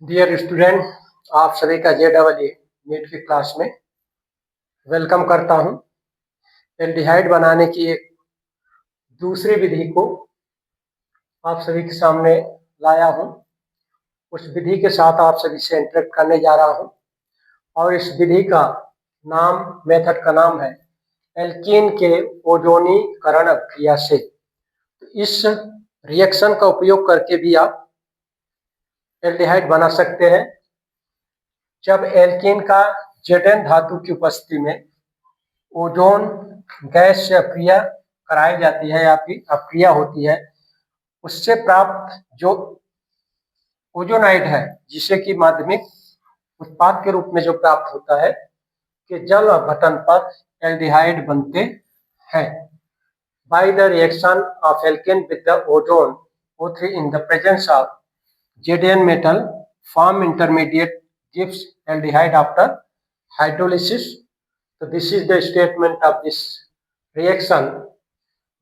Dear student, आप सभी का JEE नीट की क्लास में वेलकम करता हूं। एल्डिहाइड बनाने की एक दूसरी विधि को आप सभी के सामने लाया हूं। उस विधि के साथ आप सभी से इंटरेक्ट करने जा रहा हूं और इस विधि का मेथड का नाम है एल्कीन के ओजोनीकरण क्रिया से। तो इस रिएक्शन का उपयोग करके भी आप एल्डिहाइड बना सकते हैं। जब एल्कीन का Zn धातु की उपस्थिति में ओजोन गैस से अपक्रिया कराई जाती है या फिर अपक्रिया होती है, उससे प्राप्त जो ओजोनाइड है, जिसे कि माध्यमिक उत्पाद के रूप में जो प्राप्त होता है, कि जल अपघटन पर एल्डिहाइड बनते हैं। By the reaction of alkene with the ozone O3 in the presence of Zn metal form intermediate gives aldehyde after hydrolysis. So this is the statement of this reaction.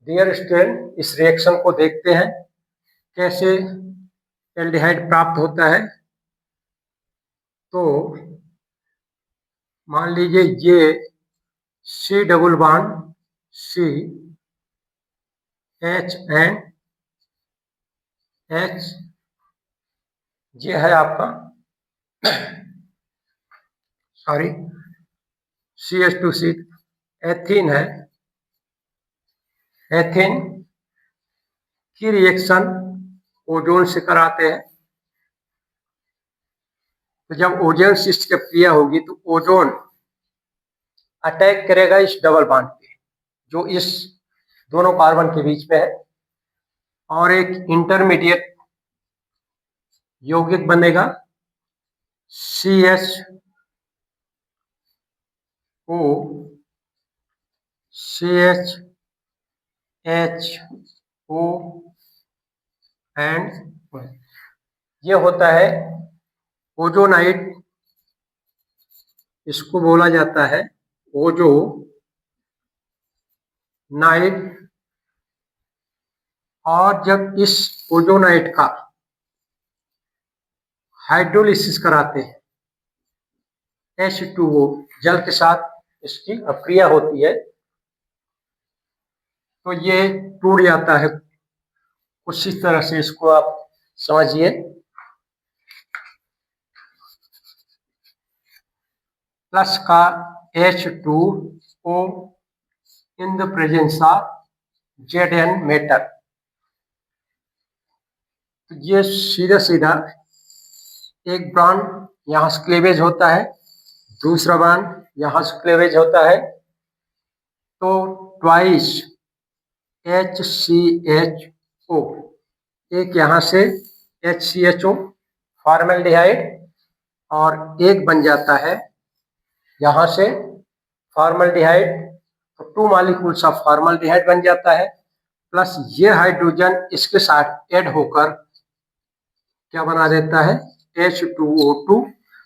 Dear student, इस reaction को देखते हैं कैसे aldehyde प्राप्त होता है। तो मान लीजिए ये C double bond C H and H, ये है आपका सॉरी CH2C एथीन है। एथीन की रिएक्शन ओजोन से कराते हैं। तो जब ओजोन से इसकी क्रिया होगी तो ओजोन अटैक करेगा इस डबल बॉन्ड पे जो इस दोनों कार्बन के बीच में है, और एक इंटरमीडिएट यौगिक बनेगा CHO CHHO एंड ये होता है ओजोनाइड। इसको बोला जाता है ओजोनाइड। और जब इस ओजोनाइड का हाइड्रोलिसिस कराते हैं H2O जल के साथ इसकी अपक्रिया होती है, तो ये टूट जाता है। कुछ इस तरह से इसको आप समझिए। प्लस का H2O in the presence of Zn metal. तो ये सीधा सीधा एक बॉन्ड यहाँ से क्लेवेज होता है, दूसरा बॉन्ड यहाँ से क्लेवेज होता है, तो ट्वाइस HCHO, एक यहाँ से HCHO फॉर्मल्डिहाइड, और एक बन जाता है यहाँ से फॉर्मल्डिहाइड। तो 2 मॉलिक्यूल्स ऑफ फॉर्मल्डिहाइड बन जाता है, प्लस ये हाइड्रोजन इसके साथ ऐड होकर क्या बना देता है H2O2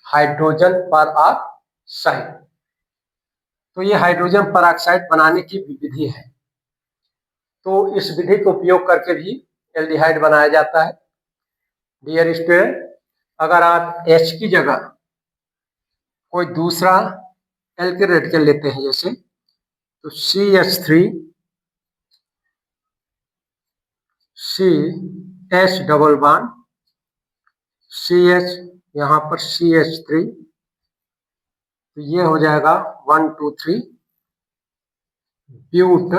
हाइड्रोजन पर ऑक्साइड। तो ये हाइड्रोजन पर ऑक्साइड बनाने की विधि है। तो इस विधि का उपयोग करके भी एल्डिहाइड बनाया जाता है। डियर स्टूडेंट, अगर आप H की जगह कोई दूसरा एल्किल रेडिकल लेते हैं, जैसे तो CH डबल बॉन्ड CH, यहाँ पर CH3, तो ये हो जाएगा 1 2 3 but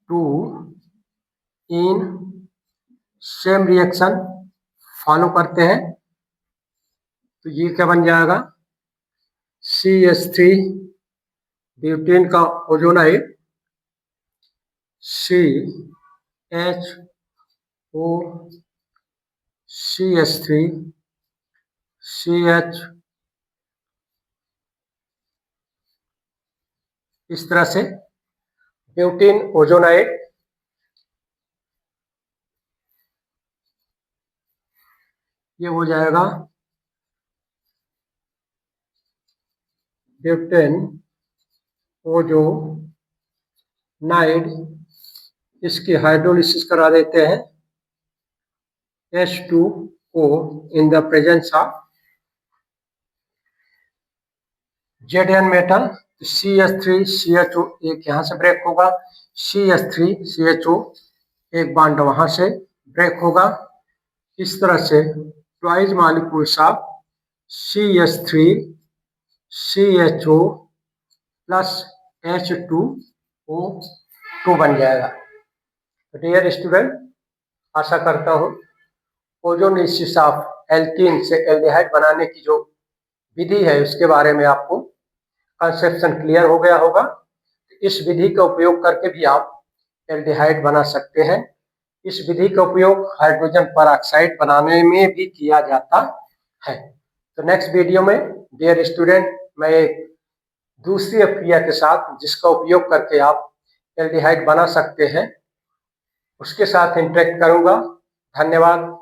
2 ene same reaction follow करते हैं, तो ये क्या बन जाएगा CH3 ब्यूटेन का ओजोनाइड CHO CH3 CH, इस तरह से ब्यूटेन ओजोनाइड। ये हो जाएगा ब्यूटेन ओजोनाइड। इसकी हाइड्रोलिसिस करा देते हैं H2 O in the presence of Zn metal, CH3 CHO एक यहाँ से ब्रेक होगा, CH3 CHO एक बॉन्ड वहां से ब्रेक होगा। इस तरह से twice molecules of CH3 CHO plus H2O2 बन जाएगा। डियर स्टूडेंट, आशा करता हूँ ओजोनेसिस ऑफ एल्कीन से एल्डिहाइड बनाने की जो विधि है उसके बारे में आपको कंसेप्शन क्लियर हो गया होगा। इस विधि का उपयोग करके भी आप एल्डिहाइड बना सकते हैं। इस विधि का उपयोग हाइड्रोजन परऑक्साइड बनाने में भी किया जाता है। तो नेक्स्ट वीडियो में डियर स्टूडेंट मैं एक दूसरी प्रक्रिया के साथ जिसका उपयोग करके आप एल्डिहाइड बना सकते हैं उसके साथ इंटरेक्ट करूंगा। धन्यवाद।